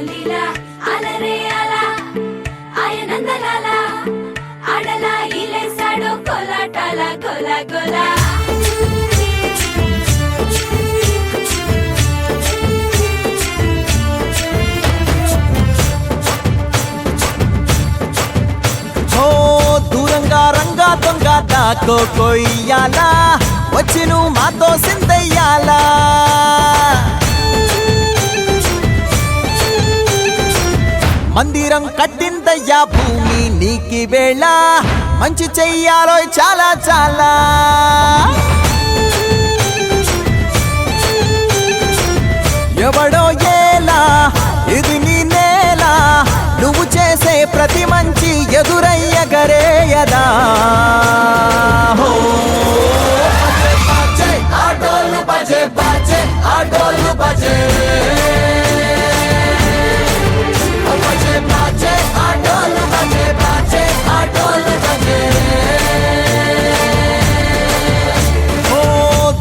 లీలా అలరే అలా ఆయనందలాల ఆడలా ఈలేసాడు కోలాటాల గోలా గోలా దూరంగా రంగా దొంగ దాకో కొయ్యాలా వచ్చి నువ్వు మాతో సిందయ్యాలా మందిరం కట్టిందయ్యా భూమి నీకి వేళ మంచి చెయ్యాలో చాలా చాలా ఎవడో ఏలా ఇది నీ నేల నువ్వు చేసే ప్రతి మంచి ఎదురయ్యగరేయదా ఆటోలు బజే బజే ఆటోలు బజే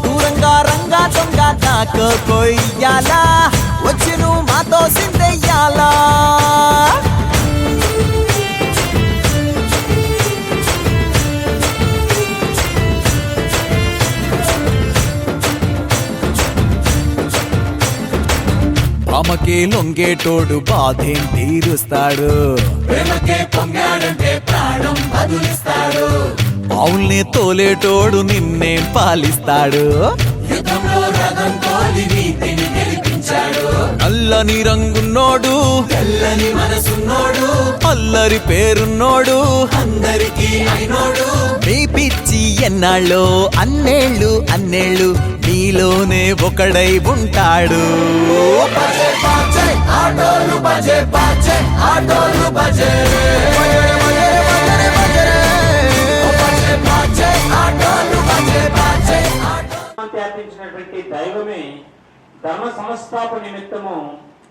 దూరంగా రంగా దొంగ దాకో కొయ్యాలా వచ్చి నువ్వు మాతో సిందెయ్యాలా ప్రేమకే లొంగేటోడు బాధేం తీరుస్తాడు ప్రేమకే పొంగాడంటే ప్రాణం బదులిస్తాడు అవుల్ని తోలేటోడు నిన్నేం పాలిస్తాడు యుద్ధంలో రథం తోలి నీతిని గెలిపించాడు నల్లని రంగున్నోడు తెల్లని మనసున్నోడు అల్లరి పేరున్నోడు అందరికీ అయినోడు నీ పిచ్చి ఎన్నాళ్ళు అన్నేళ్ళు అన్నేళ్ళు నీలోనే ఒకడై ఉంటాడు బజే బాజే ఆటోలు బజే బాజే ఆటోలు బజే త్యాపించినటువంటి దైవమే ధర్మ సంస్థాపన నిమిత్తము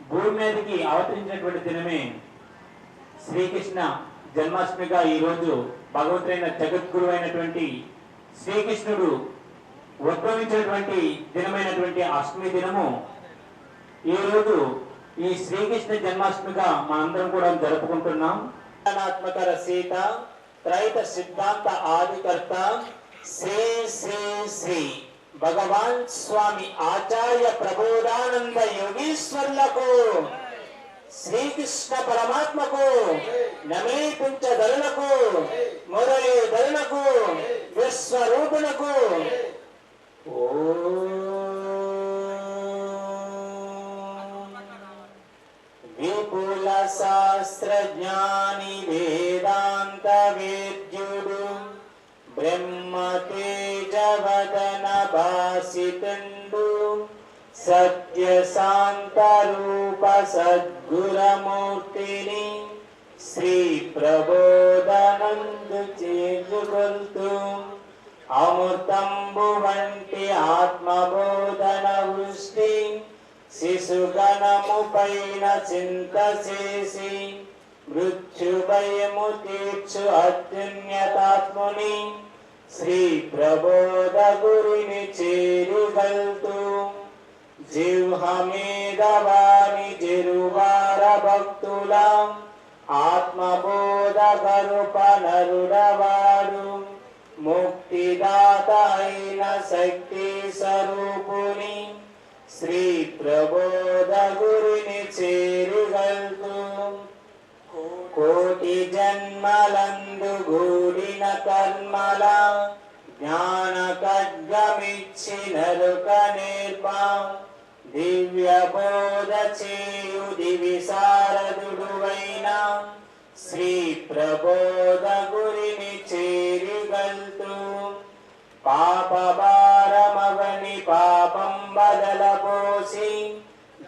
భూమి మీదకి అవతరించినటువంటి దినమే శ్రీకృష్ణ జన్మాష్టమిగా ఈరోజు భగవంతుడైన జగద్గురు అయినటువంటి శ్రీకృష్ణుడు ఉద్భవించినటువంటి దినమైనటువంటి అష్టమి దినము ఈరోజు ఈ శ్రీకృష్ణ జన్మాష్టమిగా మనందరం కూడా జరుపుకుంటున్నాం. జ్ఞానాత్మక రచయిత త్రైత సిద్ధాంత ఆదికర్త శ్రీ శ్రీ శ్రీ భగవాన్ స్వామి ఆచార్య ప్రబోధానంద యోగీశ్వర్లకు శ్రీకృష్ణ పరమాత్మకు నమేపించదరులకు మురళీ ధరులకు విశ్వరూపునకు విపుల శాస్త్రజ్ఞాని వేదాంత వేద్యుడు బ్రహ్మ తేజవదన భాసితుండు సత్య శాంత రూప సద్గురమూర్తిని శ్రీ ప్రబోధనందు చేరుకొల్తూ అమృతంబు వంటి ఆత్మబోధన వృష్టి శిశుగణము పైన చింత చేసి మృత్యు భయము తీర్చు అత్యున్నతాత్ముని శ్రీ ప్రబోధ గురిని చేరుగల్తూ జిహ్వమేదవాని జిరువార భక్తుల ఆత్మబోధ గరుప నరుడవాడు ముక్తిదాత అయిన శక్తి స్వరూపుని శ్రీ ప్రబోధ గురిని చేరుగల్తూ కోటి జన్మలందు గూడిన కర్మల జ్ఞాన ఖడ్గమిచ్చి నరుక నేర్పా దివ్య బోధ చేయు దివి సారదుడువైన శ్రీ ప్రబోధ గురిని చేరుగల్తూ పాప భారమవని పాపం బదలపోసి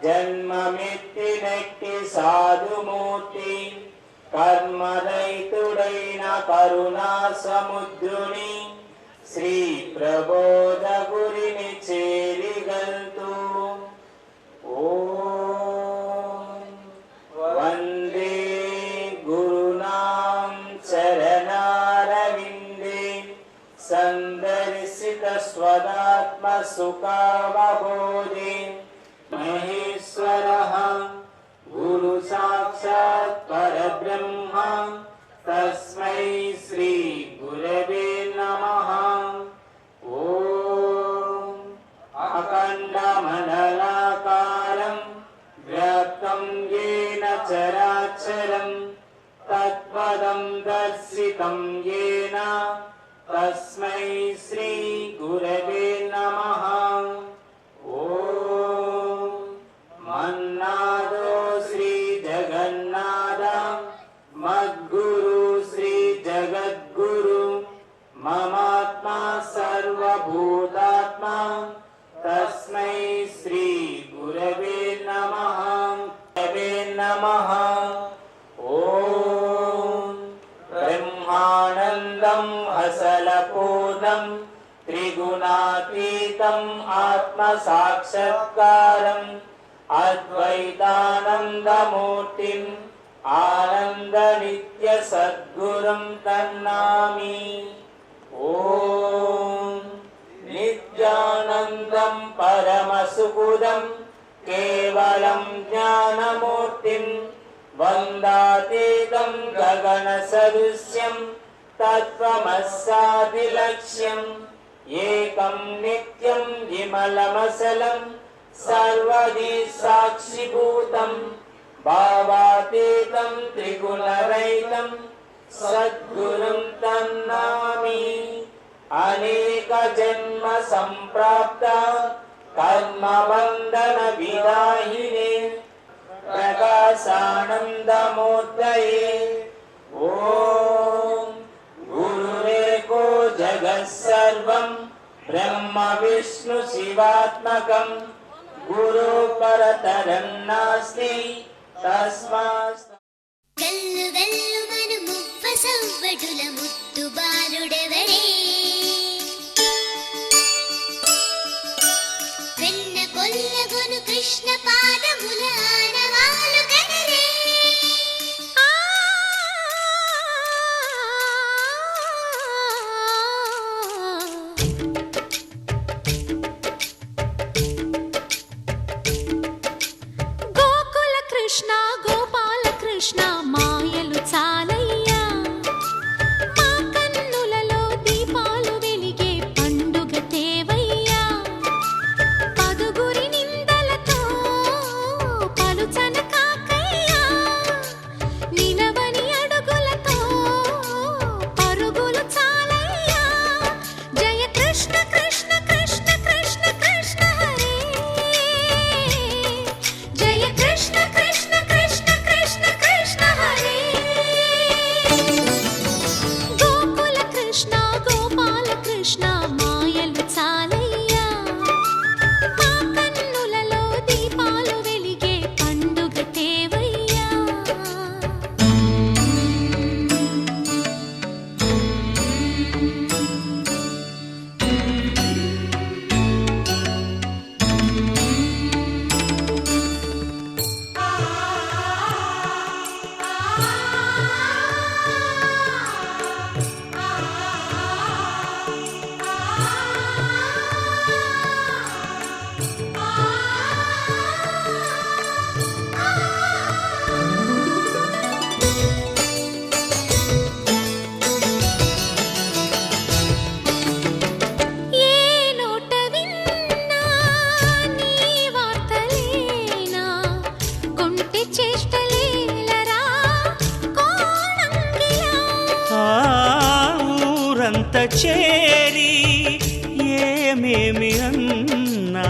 జన్మమెత్తి నెట్టి సాధుమూర్తి కర్మరహితుడైన కరుణా సముద్రుని శ్రీ ప్రబోధ గురిని చేరిగల్తూ వందే గురునాం చరణారవిందే సందర్శిత స్వదాత్మ సుఖావబోధే మహేశ్వరః గురు परब्रह्मा तस्मै श्री गुरवे नमः। ॐ अखण्डमण्डलाकारं व्याप्तं येन चराचरं तत्पदं दर्शितं येन तस्मै श्री गुरवे नमः। ॐ मन्नादो श्री जगन्नाथ मद्गुरु श्री जगद्गुरु ममात्मा सर्वभूतात्मा तस्मै श्री गुरवे नमः। गुरवे नमः। ॐ ब्रह्मानन्दं हसलपूर्णं त्रिगुणातीतम् आत्मसाक्षात्कारम् अद्वैतानन्दमूर्तिम् आनन्दनित्यसद्गुरुं तन्नामि। ॐ नित्यानन्दं परमसुखदं केवलं ज्ञानमूर्तिं वन्दातीतं गगनसदृश्यं तत्त्वमस्यादिलक्ष्यम् एकं नित्यं विमलमचलं सर्वदि साक्षिभूतं भावातीतं त्रिगुणरहितं सद्गुरुं तन्नामि। अनेकजन्म सम्प्राप्ता कर्मबन्धनविदाहिने प्रकाशानन्दमूर्तये। ॐ गुरुरेको जगत्सर्वं ब्रह्म विष्णु शिवात्मकं गुरु परतरं नास्ति तस्मात्। గల్లు గల్లు మను మువ్వ సవ్వడుల ముత్తు బాలుడెవరే వెన్న కొల్లగొను కృష్ణ పాదముల ఆనవాలు గనరే గోకుల కృష్ణ గోపాల కృష్ణ మాయలు చాలయ్యా మా కన్నులలో దీపాలు వెలిగే పండుగ తేవయ్యా పదుగురి నిందలతో పలుచన కాకయ్యా నిలవని అడుగులతో పరుగులు చాలయ్యా జయ కృష్ణ కృష్ణ కృష్ణ కృష్ణ కృష్ణ హరే జయ కృష్ణ కృష్ణ కృష్ణ కృష్ణ కృష్ణ హరే గోకుల కృష్ణ గోపాల కృష్ణ మాయలు చాలయ్యా మా కన్నులలో దీపాలు వెలిగే పండుగ తేవయ్యా ఏ నోట విన్నా నీ వార్తలేనా కొంటె చేష్టలేలరా కోణంగిలా ఆ ఊరంత చేరి ఏమేమి అన్నా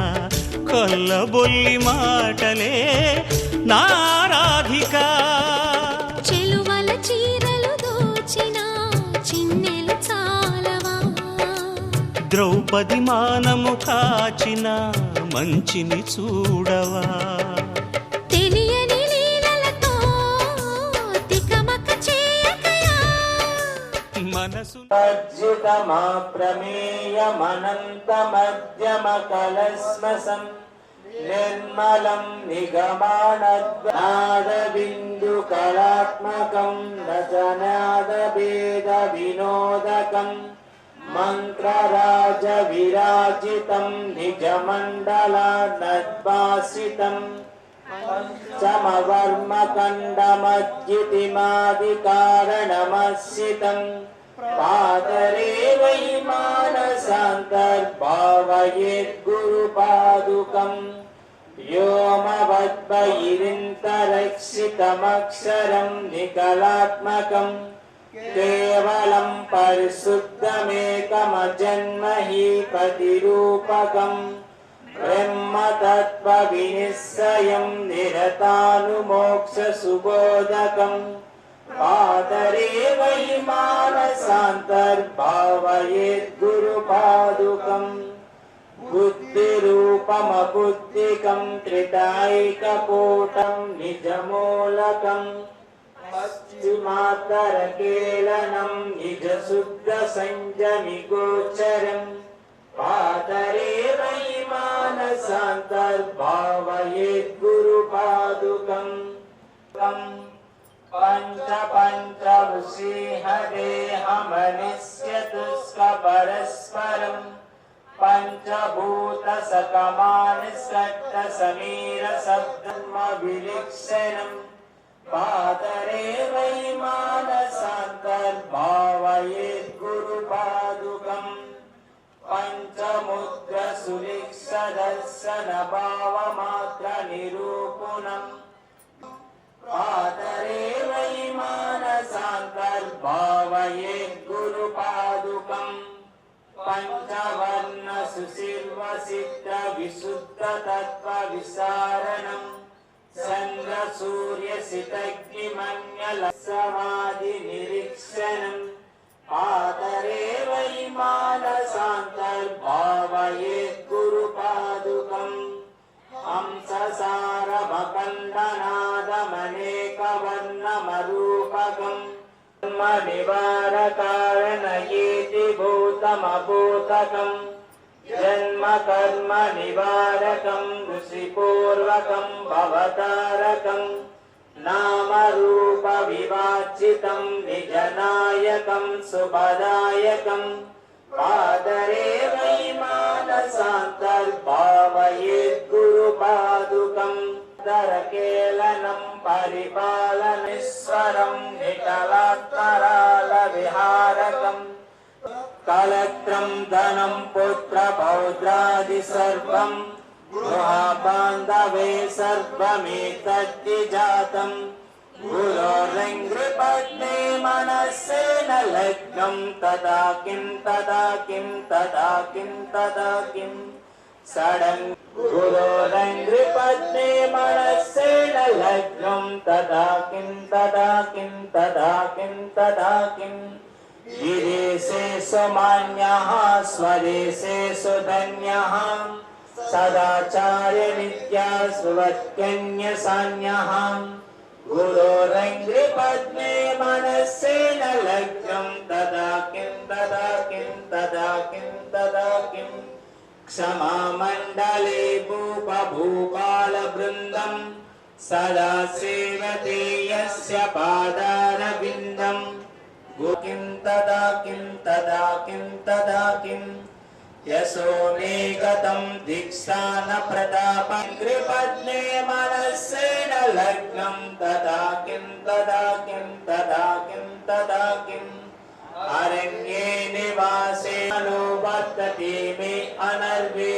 కొల్లబొల్లి మాటలే నారాధిక చెలువల చీరలు దోచిన చిన్నెలు చాలవా ద్రౌపది మానము కాచిన మంచిని చూడవా తెలియని లీలలతో తికమక చేయకయా మనసు अर्जितमा प्रमेयमनन्तमध्यमकलस्मसं निर्मलं निगमानद्नादबिन्दुकलात्मकं रचनादभेदविनोदकं मन्त्रराजविराजितं निजमण्डलानद्भासितं समवर्मकण्डमद्युतिमादिकारणमस्सितम् पादरे वै मानसान्तर्भावयेद्गुरुपादुकम् व्योमवद्बहिरिन्तरक्षितमक्षरं निकलात्मकम् केवलं परिशुद्धमेकमजन्महि प्रतिरूपकम् ब्रह्मतत्त्वविनिश्चयं निरतानुमोक्षसुबोधकम् पादरे वै मानसान्तर्भावयेद्गुरुपादुकम् बुद्धिरूपमबुद्धिकं त्रिटायिकपोटं निजमूलकम् पश्चिमात्तरकेलनं निजशुद्धसंयमिगोचरम् पादरे वै मानसान्तर्भावयेद्गुरुपादुकम् पञ्चपञ्चवृषीहदेहमनिष्यतुष्क पञ्चभूतसकमानिष्कट्टसमीरशब्दमविलिक्षणम् पादरे वै मानसान्तर्भावयेद्गुरुपादुकम् पञ्चमुद्रसुलिक्षदर्शनभावमात्रनिरूपणम् पादरे वै मानसान्तर्भावयेद्गुरुपादुकम् पञ्चवर्णसुशिर्वसिद्धविशुद्धतत्त्वविसारणम् चन्द्रसूर्यसितग्निमन्यलसमाधिनिरीक्षणम् पादरे वै मानसान्तर्भावयेद्गुरुपादुकम् हंससारभकण्डनादमनेकवर्णमरूपकम् निवारकारणयेति भूतमभूतकम् जन्म कर्म निवारकम् ऋषिपूर्वकम् भवतारकम् नाम रूप विवाचितम् निजनायकम् शुभदायकम् पादरे वै मानसान्तर्भावयेद्गुरुपादुकम् दरकेलनं परिपालनेश्वरं निकलात्तरालविहारकम् कलत्रं धनं पुत्रपौत्रादि सर्वं गृहबान्धवे सर्वमेतद्विजातं गुरोर्लङ्घ्रिपत्नी मनस्सेन लग्नं तदा किं तदा किं तदा किं तदा किं सडन् गुरोरङ्घ्रिपत्नी मनस्सेन लग्नं तदा किं तदा किं तदा किं तदा किं गिरीशेषु मान्यः स्वदेशेषु धन्यः सदाचार्य नित्या सुवत्कन्यसान्यः गुरोरङ्घ्रिपत्नी मनस्सेन लग्नं तदा किं तदा किं तदा किं तदा किं क्षमामण्डले भूपभूपालवृन्दम् सदा सेवते यस्य पादारविन्दम् किं तदा किं तदा किं तदा किं यशो मे गतं दीक्षान प्रतापङ्घ्रिपत्नी मनस्सेन लग्नं तदा किं तदा किं तदा किं तदा किम् अरण्ये निवासे नो वर्तते मे अनर्वे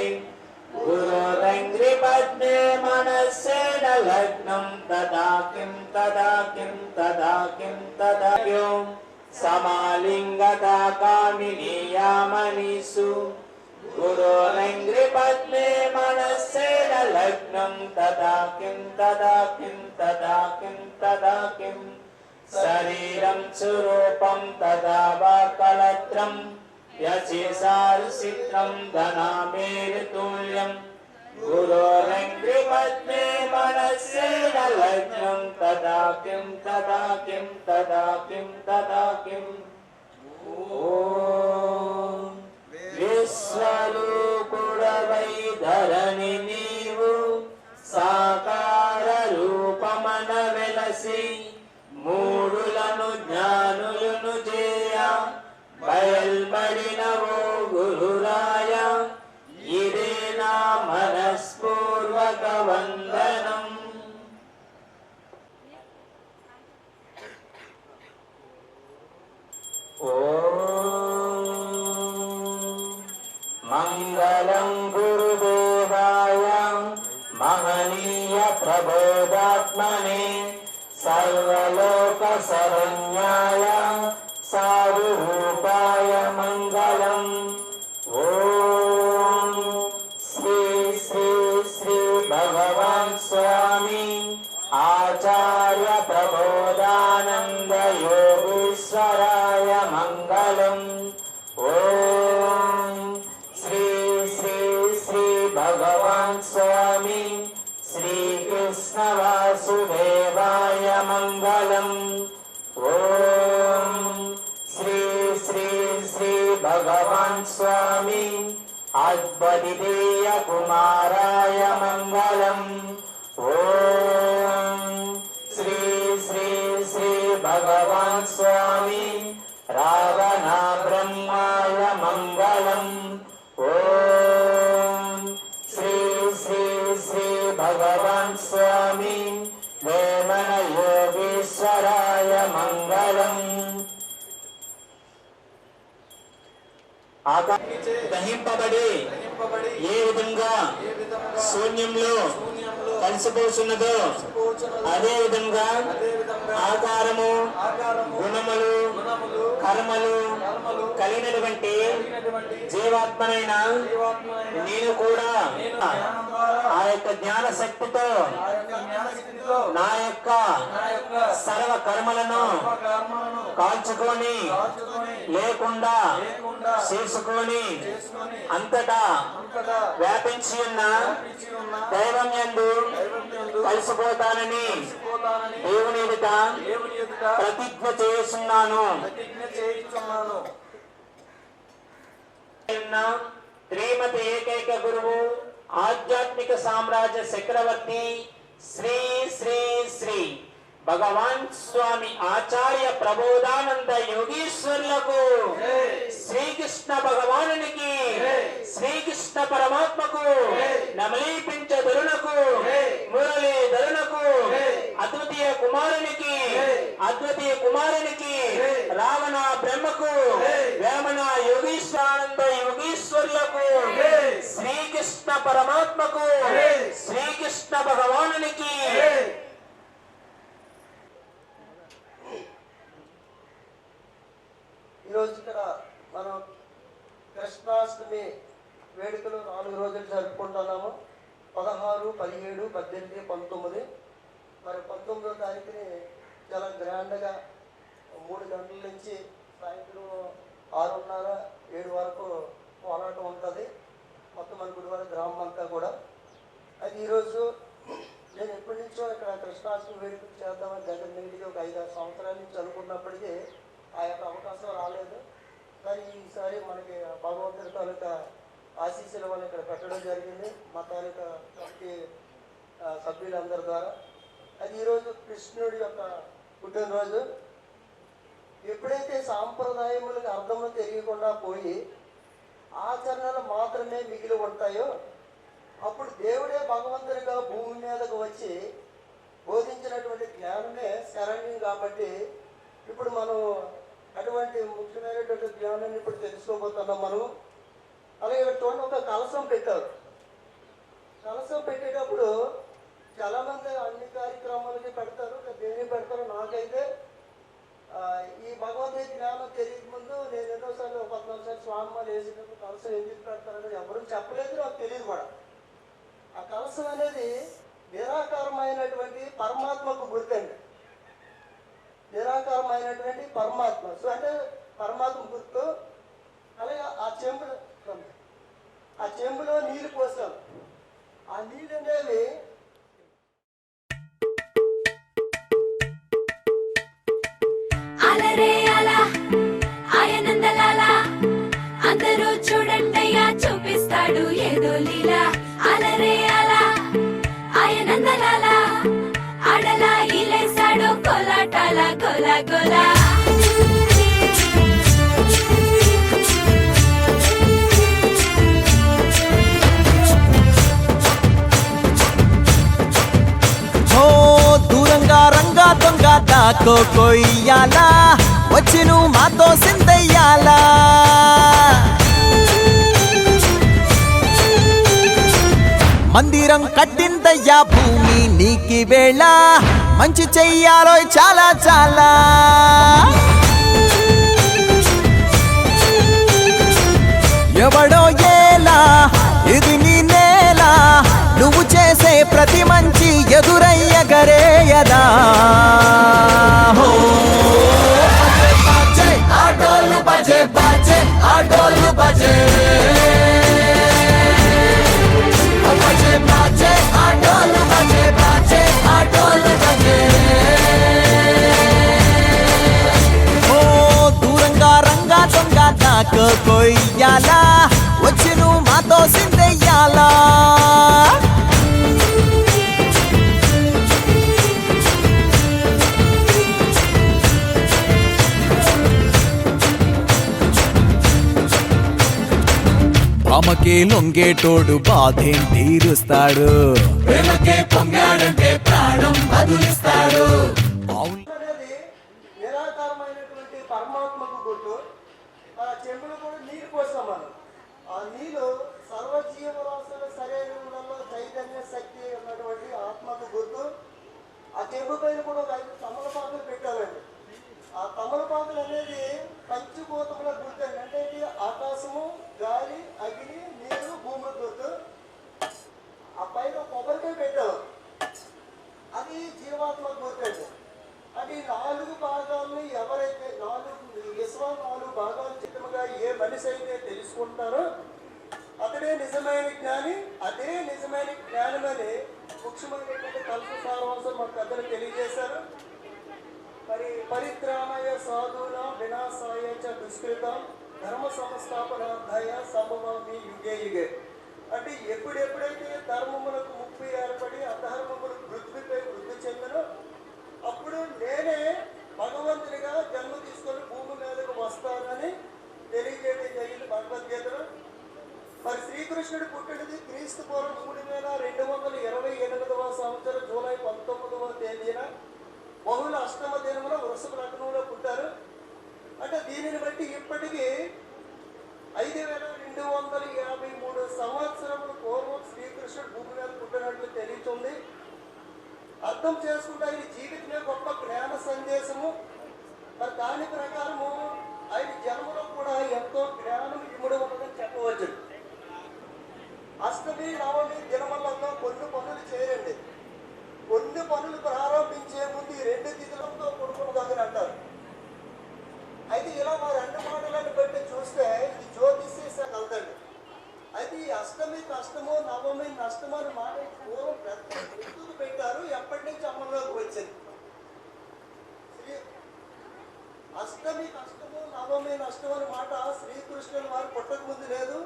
गुरोरङ्घ्रिपत्नी मनस्सेन लग्नं तदा किं तदा किं तदा किं तदा किं समालिङ्गता कामिनी यामनिषु गुरोरङ्घ्रिपत्नी मनस्सेन लग्नं तदा किं तदा किं तदा किं तदा किं शरीरं सुरूपं तदा वा कलत्रं यशेषारुचित्रं धनामेरुतुल्यं गुरोरङ्घ्रिपत्नी मनस्सेन लग्नं तदा किं तदा किं तदा किं तदा किम् ॐ विश्वरूपुडवै धरणि नीवु साकार रूपमन వెలసి మూడులను జ్ఞానులను చేయ బయల్బడినవో గురురాయ ఇదే నా మనస్పూర్వక వందనం. మంగళం గురుదేవాయ మహనీయ ప్రబోధాత్మనే సర్వలోక శరణ్యాయ సాధురూపాయ మంగళం. ఓం శ్రీ శ్రీ శ్రీ భగవాన్ స్వామి ఆచార్య ప్రబోధానంద యోగీశ్వరాయ మంగళం. ఓం శ్రీ శ్రీ శ్రీ భగవాన్ స్వామి శ్రీకృష్ణ వాసుదేవాయ మంగళం. ఓం శ్రీ శ్రీ శ్రీ భగవాన్ స్వామి అద్వైతీయ కుమారాయ మంగళం. ఓం శ్రీ శ్రీ శ్రీ భగవాన్ స్వామి రావణ బ్రహ్మాయ మంగళం. ఓం శ్రీ శ్రీ శ్రీ భగవాన్ స్వామి వేమన యోగీశ్వరాయ మంగళం. దహింపబడి ఏ విధంగా శూన్యంలో కలిసిపోతున్నదో అదే విధంగా ఆకారము గుణములు కర్మలు కలిగినటువంటి జీవాత్మనైన నేను కూడా ఆ యొక్క జ్ఞాన శక్తితో నా యొక్క సర్వ కర్మలను కాల్చుకొని లేకుండా చేసుకొని అంతటా వ్యాపించి ఉన్న దైవం యందు కలిసిపోతానని దేవుని ఎదుట ప్రతిజ్ఞ చేస్తున్నాను. శ్రీమతి ఏకైక గురువు ఆధ్యాత్మిక సామ్రాజ్య చక్రవర్తి శ్రీ శ్రీ శ్రీ భగవాన్ స్వామి ఆచార్య ప్రబోధానంద యోగీశ్వరులకు శ్రీకృష్ణ భగవానునికి శ్రీకృష్ణ పరమాత్మకు నమలీపించదురునకు మురళీధరునకు అద్వితీయ కుమారునికి రావణ బ్రహ్మకు వేమన యోగీశ్వరానంద యోగీశ్వరులకు శ్రీకృష్ణ పరమాత్మకు శ్రీకృష్ణ భగవానునికి ఈరోజు ఇక్కడ మనం కృష్ణాష్టమి వేడుకలు 4 రోజులు జరుపుకుంటున్నాము. 16, 17, 18, 19. మరి 19వ తారీఖుని చాలా గ్రాండ్గా 3 గంటల నుంచి సాయంత్రం 6:30, 7 వరకు పోరాటం ఉంటుంది. మొత్తం మన గుడివాడ గ్రామం అంతా కూడా. అది ఈరోజు నేను ఎప్పటి నుంచో ఇక్కడ కృష్ణాష్టమి వేడుకలు చేద్దామని దగ్గర మిగిలి ఒక 5-6 సంవత్సరాల నుంచి అనుకున్నప్పటికీ ఆ యొక్క అవకాశం రాలేదు. కానీ ఈసారి మనకి భగవంతుడి తాలూకా ఆశీస్సుల వల్ల ఇక్కడ పెట్టడం జరిగింది మా తాలూకా కమిటీ సభ్యులందరి ద్వారా. అది ఈరోజు కృష్ణుడి యొక్క పుట్టినరోజు. ఎప్పుడైతే సాంప్రదాయములకు అర్థము తెలియకుండా పోయి ఆచరణలు మాత్రమే మిగిలి ఉంటాయో అప్పుడు దేవుడే భగవంతుడిగా భూమి మీదకు వచ్చి బోధించినటువంటి జ్ఞానమే శరణ్యం. కాబట్టి ఇప్పుడు మనం అటువంటి ముఖ్యమైనటువంటి జ్ఞానాన్ని ఇప్పుడు తెలుసుకోబోతున్నాం మనం. అలాగే చూడండి, ఒక కలశం పెట్టారు. కలశం పెట్టేటప్పుడు చాలామంది అన్ని కార్యక్రమాలకి పెడతారు, దేనికి పెడతారు. నాకైతే ఈ భగవద్గీత జ్ఞానం తెలియక ముందు నేను ఎన్నోసార్లు 14 సార్లు స్వామిమాలు వేసినప్పుడు కలశం ఎందుకు పెడతారనేది ఎవరు చెప్పలేదు, నాకు తెలియదు కూడా. ఆ కలశం అనేది నిరాకారమైనటువంటి పరమాత్మకు గుర్తండి. నిరాకారమైనటువంటి పరమాత్మ. సో అంటే పరమాత్మ గుర్తు. అలాగే ఆ చెంబులో నీళ్ళు పోసాం. ఆ నీళ్ళు అనేవి అలరే అలా ఆయనందలాలా అందరూ చూడండయ్యా చూపిస్తాడు ఏదో లీలా. అలరే అలా ఆయనందలాలా ఆడలా ఇలేసాడు కోలాటాల గోలా గోలా. దూరంగా రంగా దొంగ దాకో కొయ్యాలా వచ్చి నువ్వు మాతో సిందయ్యాలా మందిరం కట్టిందయ్యా భూమి నీకి వేళ మంచి చెయ్యాలో చాలా చాలా ఎవడో ఏలా ఇది నీ నేల నువ్వు చేసే ప్రతి మంచి ఎదురయ్యగరేయదా ఆటోలు బజే బాజే ఆటోలు బజే బజే బాజే ఆటోలు బజే బాజే ఆటోలు బజే ఓ దూరంగా రంగా దొంగ నాకు కొయ్యాలా వచ్చి నువ్వు మాతో సిందెయ్యాలా ఆమెకే లొంగేటోడు బాధేం తీరుస్తాడు ప్రేమకే పొంగాడంటే ప్రాణం బదులిస్తాడు అనేది నిరాకారమైనటువంటి పరమాత్మకు గుర్తు. ఆ చెంబులు కూడా నీరు పోస్తాం మనం. ఆ నీరు సర్వజీవరాశుల శరీరంలో చైతన్య శక్తి ఉన్నటువంటి ఆత్మకు గుర్తు. ఆ చెంబు పైన కూడా ఒక 5 తమలపాకులు పెట్టారండి. ఆ తమలపాకులు అనేది పంచభూతముల గుర్తు అండి. అంటే ఇది ఆకాశము, గాలి, అగ్ని, నీరు, భూమి గుర్తు. ఆ పైన కొబ్బరికాయ పెట్టారు, అది జీవాత్మ గుర్తండి. అది 4 భాగాలని ఎవరైతే 4 భాగాలు చిత్తముగా ఏ మనిషి అయితే తెలుసుకుంటారో అతడే నిజమైన జ్ఞాని. అదే నిజమైన జ్ఞానమని ముఖ్యమైనటువంటి కల్ప సారాంశం మా పెద్దలు తెలియజేశారు. మరి పరిత్రాణాయ సాధూన వినాశాయ చ దుష్కృతం ధర్మ సంస్థాపనార్థాయ సంభవామి యుగే యుగే. అంటే ఎప్పుడెప్పుడైతే ధర్మములకు ముప్పు ఏర్పడి అధర్మములకు పృథ్వీపై వృద్ధి చెందనో అప్పుడు నేనే భగవంతునిగా జన్మ తీసుకొని భూమి మీదకు వస్తానని తెలియజేయడం జరిగింది భగవద్గీతలో. మరి శ్రీకృష్ణుడు పుట్టినది క్రీస్తు పూర్వం 3228వ సంవత్సరం జూలై 19వ తేదీన బహుళ అష్టమ దినమున వృషభ లగ్నంలో పుట్టారు. అంటే దీనిని బట్టి ఇప్పటికీ 5253 సంవత్సరముల పూర్వం శ్రీకృష్ణుడు భూమి మీద పుట్టినట్లు తెలియతుంది. అర్థం చేసుకుంటే ఆయన జీవితమే గొప్ప జ్ఞాన సందేశము. మరి దాని ప్రకారము ఆయన జన్మలో కూడా ఎంతో జ్ఞానం ఇముడు ఉన్నదని చెప్పవచ్చు. అష్టమి నవమి దినములలో కొన్ని పనులు చేయండి. కొన్ని పనులు ప్రారంభించే ముందు ఈ 2 తిథులతో కూడుకున్నదని అంటారు. అయితే ఇలా మా 2 మాటలను బట్టి చూస్తే ఇది జ్యోతిష్య కలదండి. అయితే ఈ అష్టమి కష్టము, నవమి నష్టము అని మాట పూర్వం పెద్ద గుర్తులు పెట్టారు. ఎప్పటి నుంచి అమల్లోకి వచ్చింది? అష్టమి కష్టము, నవమి నష్టం అని మాట శ్రీకృష్ణుడు వారు పుట్టక ముందు లేదు.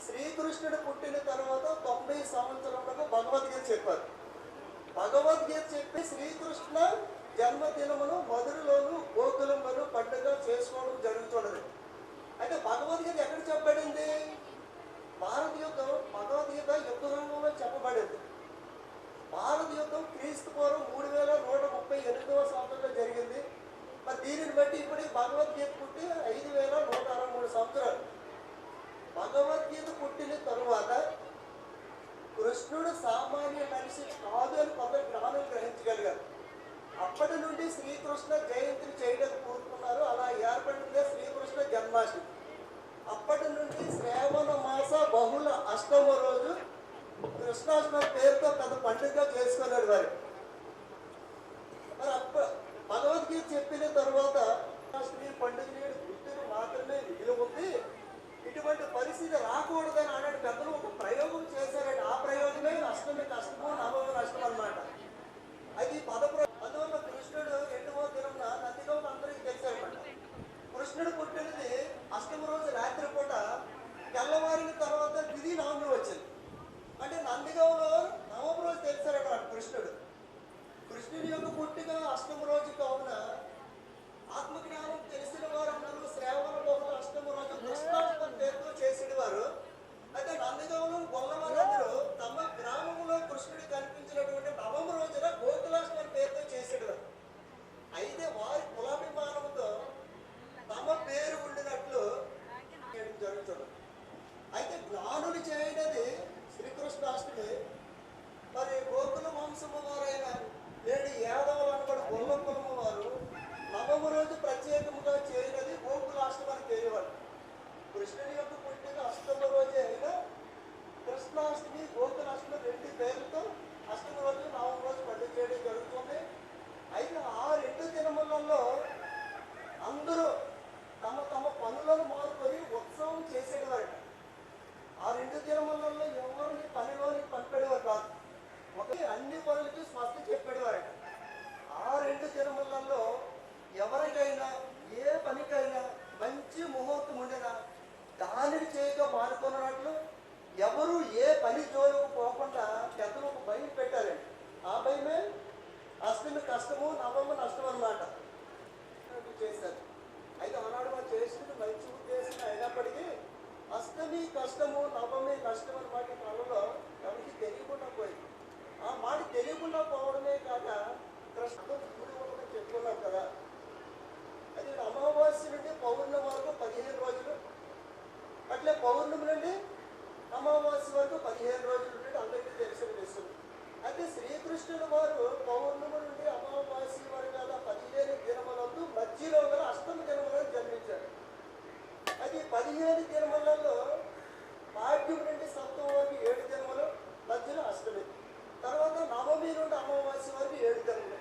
శ్రీకృష్ణుడు పుట్టిన తర్వాత 90 సంవత్సరాలకు భగవద్గీత చెప్పారు. భగవద్గీత చెప్పి శ్రీకృష్ణ జన్మదినమును మధురలోను గోకులంలోను పండుగ చేసుకోవడం జరుగుతున్నది. అయితే భగవద్గీత ఎక్కడ చెప్పబడింది? భారత యుద్ధం భగవద్గీత యుద్ధ రంగంలో చెప్పబడింది. భారత యుద్ధం క్రీస్తు పూర్వం 3138వ సంవత్సరంలో జరిగింది. మరి దీనిని బట్టి ఇప్పటికి భగవద్గీత పుట్టి 5163 సంవత్సరాలు. భగవద్గీత పుట్టిన తరువాత కృష్ణుడు సామాన్య మనిషి కాదు అని కొందరు జ్ఞానం గ్రహించగలిగారు. అప్పటి నుండి శ్రీకృష్ణ జయంతిని చేయడానికి కోరుకున్నారు. అలా ఏర్పడిందే శ్రీకృష్ణ జన్మాష్టమి. అప్పటి నుండి శ్రావణ మాస బహుళ అష్టమ రోజు కృష్ణాష్టమి పేరుతో పెద్ద పండుగ చేసుకున్నారు వారు. మరి భగవద్గీత చెప్పిన తర్వాత అష్టమి పండుగ గుర్తులు మాత్రమే మిగిలి ఉంది. ఇటువంటి పరిస్థితి రాకూడదని ఆనాడు పెద్దలు ఒక ప్రయోగం చేశారండి. ఆ ప్రయోగమే అష్టమి కష్టము, నవమి నష్టం అన్నమాట. అది అందువల్ల కృష్ణుడు 2వ దినంన నందిగౌడ అందరికీ తెలిసారన్నమాట. కృష్ణుడు పుట్టినది అష్టమ రోజు రాత్రి పూట, తెల్లవారిన తర్వాత తిది నవమి వచ్చింది. అంటే నందిగౌలో నవమ రోజు తెలిసారన్నమాట కృష్ణుడు. కృష్ణుడి యొక్క పుట్టిన అష్టమ రోజు కావున ఆత్మజ్ఞానం తెలిసిన వారందరూ శ్రావణ బహుళ అష్టమ రోజు కృష్ణాష్టమి పేరుతో చేసేవారు. అయితే నందిగౌలు గొల్లవారందరూ తమ గ్రామంలో కృష్ణుడి కనిపించినటువంటి నవమ రోజున గోకులాష్టమి పేరుతో చేసేవారు. అయితే వారి కులాభిమానంతో పని జోలికి పోకుండా పెద్దలు ఒక భయం పెట్టారండి. ఆ భయమే అష్టమి కష్టము నవమి నష్టం అన్నమాట చేశారు. అయితే ఆనాడు మనం చేసింది మంచి ఉద్దేశం అయినప్పటికీ అష్టమి కష్టము నవమి నష్టం అన్నమాట ఈ కాలంలో ఎవరికి తెలియకుండా పోయింది. ఆ మాట తెలియకుండా పోవడమే కాక కృష్ణ గుడి ఉండడం చెప్పుకున్నాం కదా. అది అమావాస్య నుండి పౌర్ణమి వరకు 15 రోజులు, అట్లే పౌర్ణమి నుండి అమావాస్య వరకు 15 రోజులు నుండి అందరికీ తెలిసిన విషయం. అయితే శ్రీకృష్ణుడు వారు పౌర్ణమి నుండి అమావాస్య వరకు గల 15 దినములందు మధ్యలో గల అష్టమి దినములను జన్మించాడు. అది 15 దినములలో పాడ్యం నుండి సప్తమి వరకు 7 దినములు, మధ్యలో అష్టమి. తర్వాత నవమి నుండి అమావాస్య వరకు 7 దినములు,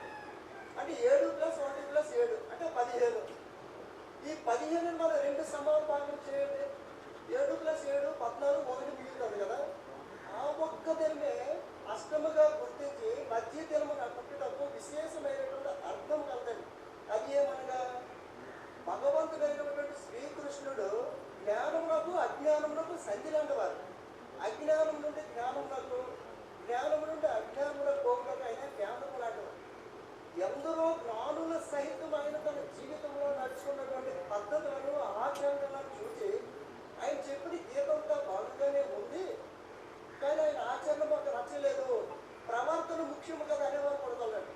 అంటే 7 + 1 + 7 అంటే 15. ఈ 15 మనం 2 సమాన భాగం చేయండి. 7 + 7 14, 1 మిగులుతుంది కదా. ఆ ఒక్క దినమే అష్టమిగా గుర్తించి మధ్య దినమును అప్పటికప్పుడు విశేషమైనటువంటి అర్థం కలదండి. అది ఏమనగా భగవంతుడైనటువంటి శ్రీకృష్ణుడు జ్ఞానమునకు అజ్ఞానమునకు సంధిలాంటి వారు. అజ్ఞానం నుండి జ్ఞానమునకు, జ్ఞానము నుండి అజ్ఞానమునకు పోకుండా అయినా జ్ఞానము లాంటివారు. ఎందరో జ్ఞానుల సహితమైన తన జీవితంలో నడుచుకున్నటువంటి పద్ధతులను ఆచరణలను చూసి ఆయన చెప్పిన గీతంతా బాగుగానే ఉంది, కానీ ఆయన ఆచరణ మాకు నచ్చలేదు, ప్రవర్తన ముఖ్యము కదా అనేవారు పడుతున్నాడు.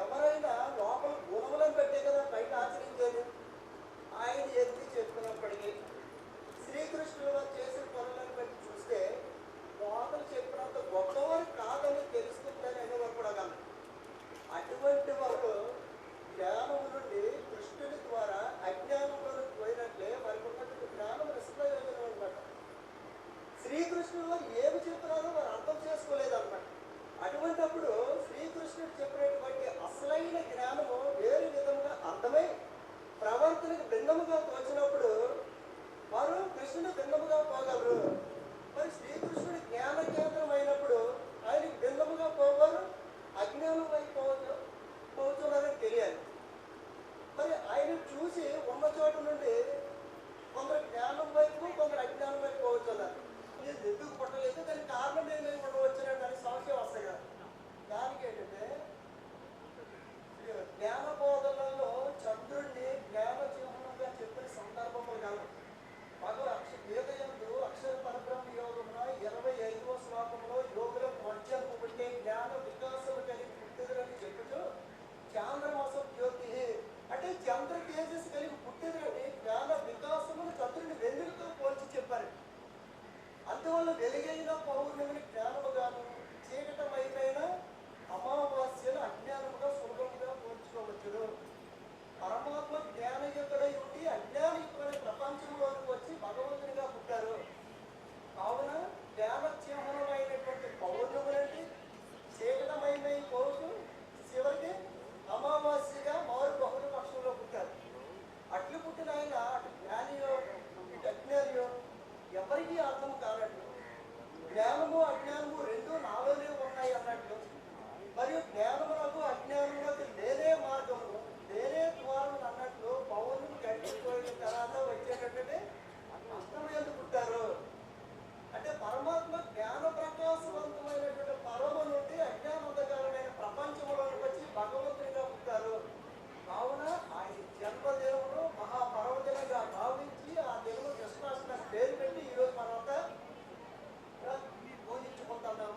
ఎవరైనా లోపల గుణములను పెట్టే కదా బయట ఆచరించేది. ఆయన ఎత్తి చెప్తున్నప్పటికీ శ్రీకృష్ణుడు వారు చేసిన పనులను బట్టి చూస్తే లోపల చెప్పినంత గొప్పవారు కాదని తెలుస్తుందని అనేవారు కూడా కాదు. అటువంటి వారు జ్ఞానము నుండి కృష్ణుని ద్వారా అజ్ఞానంలోకి పోయినట్లే వారికి ఉన్నటువంటి జ్ఞానం నిష్ప్రయోజనం అనమాట. శ్రీకృష్ణుడు వారు ఏమి చెప్తున్నారో వారు అర్థం చేసుకోలేదన్నమాట. అటువంటిప్పుడు శ్రీకృష్ణుడు చెప్పినటువంటి అసలైన జ్ఞానము వేరే విధంగా అర్థమై ప్రవర్తనకు భిన్నముగా తోచినప్పుడు వారు కృష్ణుడు భిన్నముగా పోగలరు. మరి శ్రీకృష్ణుడు జ్ఞాన కేంద్రం అయినప్పుడు ఆయనకు భిన్నముగా పోవారు, అజ్ఞానం వైపు పోతున్నారని తెలియాలి. మరి ఆయన చూసి ఉన్న చోట నుండి కొందరు జ్ఞానం వైపు, కొందరు అజ్ఞానం వైపు పోతున్నారు. నేను ఎందుకు పుట్టలేదు, దానికి కారణం ఏమేమి ఉండవచ్చునండి అని సంశయం వస్తాయి కదా. దానికి ఏంటంటే జ్ఞాన బోధనలో చంద్రుడిని జ్ఞాన చిహ్నంగా చెప్పిన సందర్భములు కాదు. గీత యందు అక్షర పరబ్రహ్మ యోగమున 25వ శ్లోకంలో యోగుల మధ్యము పుట్టే జ్ఞాన వికాసము కలిగి పుట్టిదురని చెప్పుతూ చాంద్రమాసం జ్యోతి అంటే చంద్ర తేజస్సు కలిగి పుట్టిదురని జ్ఞాన వికాసమును చంద్రుని వెలుగుతో పోల్చి చెప్పారు. అందువల్ల వెలుగైన పౌర్ణమిని జ్ఞానముగాను, చీకటమైన అమావాస్యను అజ్ఞానముగా సులభముగా పోల్చుకోవచ్చును. పరమాత్మ జ్ఞానయుక్తుడై ఉండి అజ్ఞానయుక్తుడై ప్రపంచంలోకి వచ్చి భగవంతునిగా పుట్టారు. కావున జ్ఞానచిహ్నమైనటువంటి పౌర్ణములంటే చీకటమైన పోతూ చివరికి అమావాస్యగా మారు బహుళ పక్షంలో పుట్టారు. అట్లు పుట్టిన ఆయన అటు జ్ఞానియో ఇటు అజ్ఞానియో ఎవరికీ అర్థం కానట్లు, జ్ఞానము అజ్ఞానము రెండు నాలోనే ఉన్నాయి అన్నట్లు, మరియు జ్ఞానములకు అజ్ఞానములకు లేనే మార్గము, లేనే ద్వారం అన్నట్లు పౌర్ణమి గడిచిపోయిన తర్వాత వచ్చేటట్టే అస్తమయందు పుట్టారు. అంటే పరమాత్మ జ్ఞాన ప్రకాశవంతమైనటువంటి పరమ నుండి అజ్ఞానంతకరమైన ప్రపంచంలోకి వచ్చి భగవంతునిగా పుట్టారు. కావున ఆయన జన్మదినమును మహాపర్వదినంగా భావించి ఆ దినము కృష్ణాష్టమి పేరు పెట్టి ఈరోజు మనమంతా పూజించుకుంటున్నాము.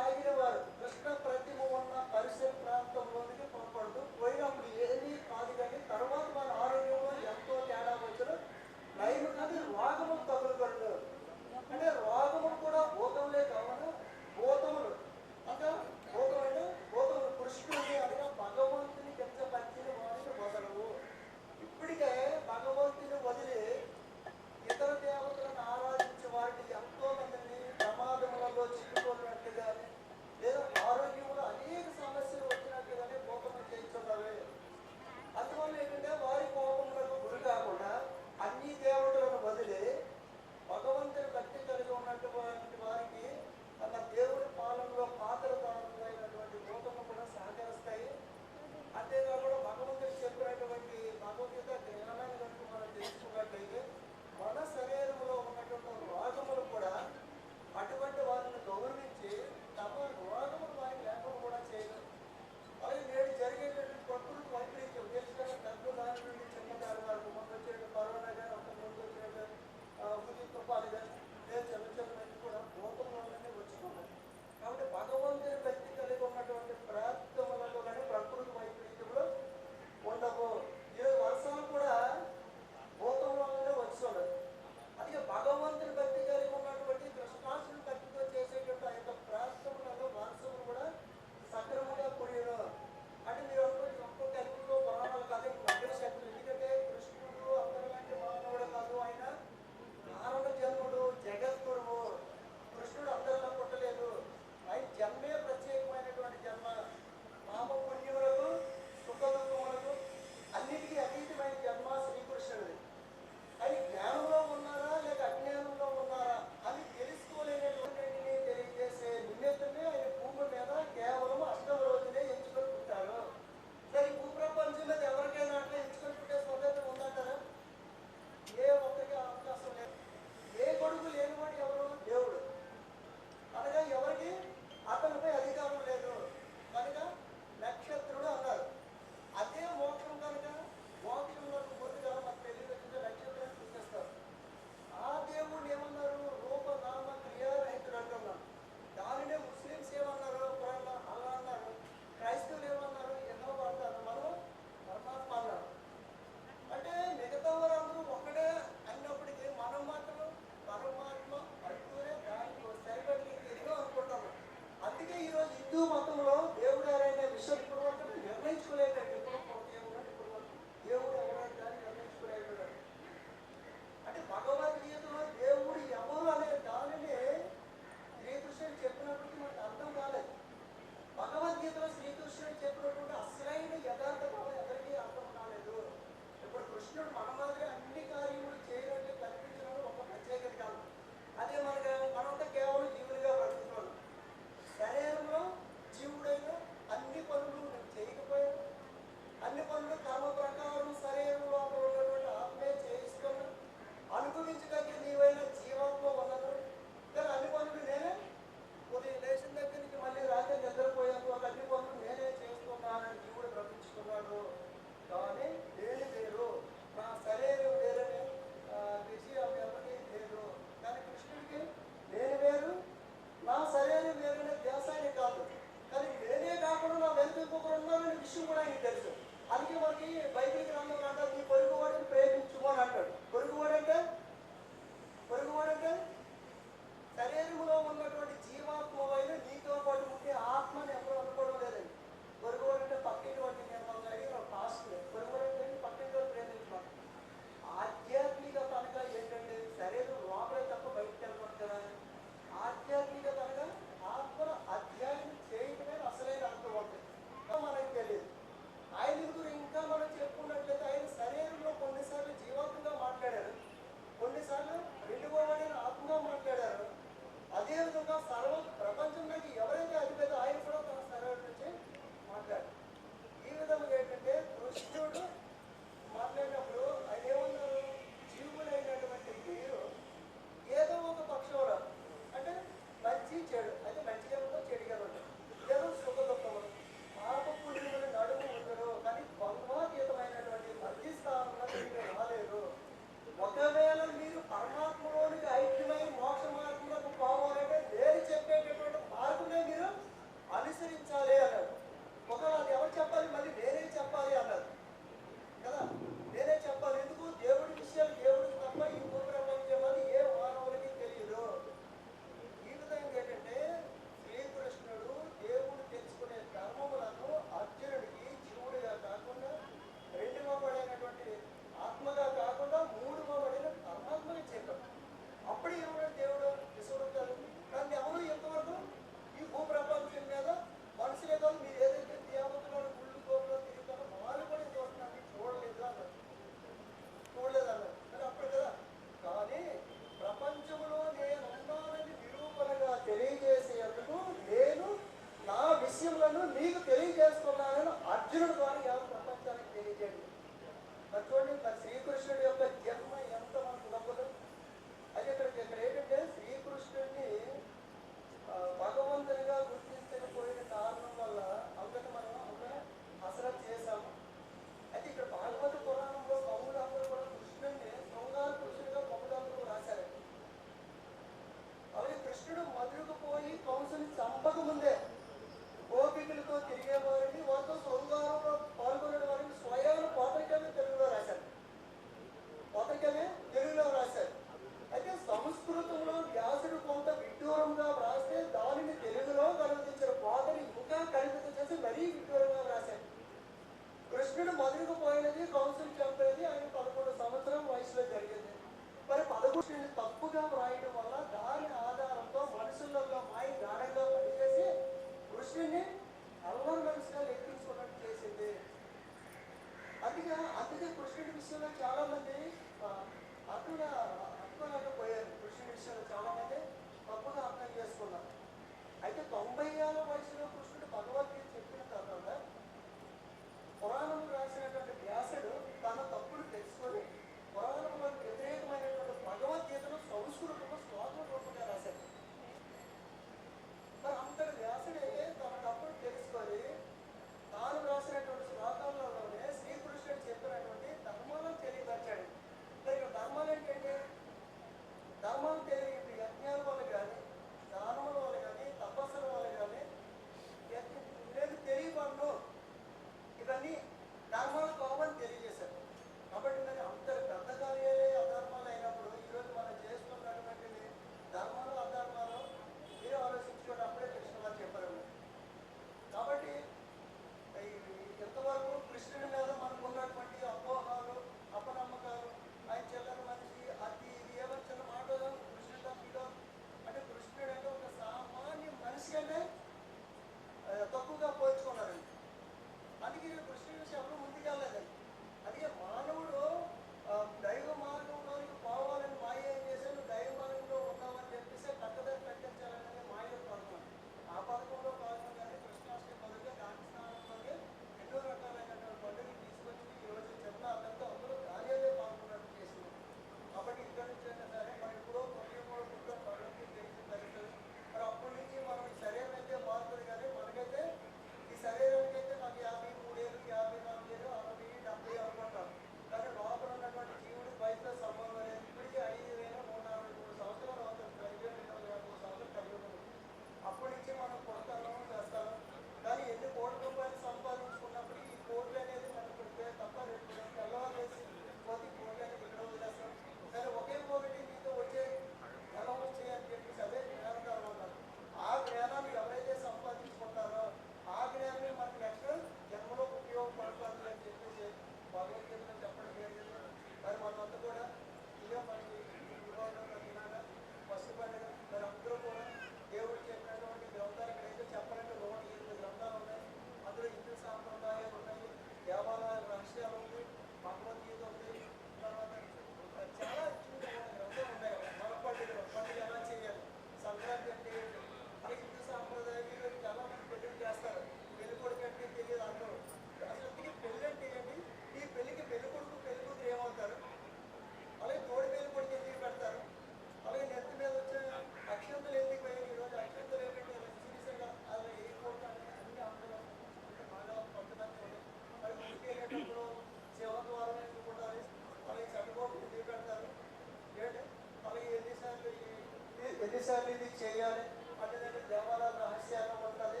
ఎన్నిసార్లు ఇది చేయాలి అంటే దాంట్లో దేవాలయ రహస్యాలు ఉంటుంది.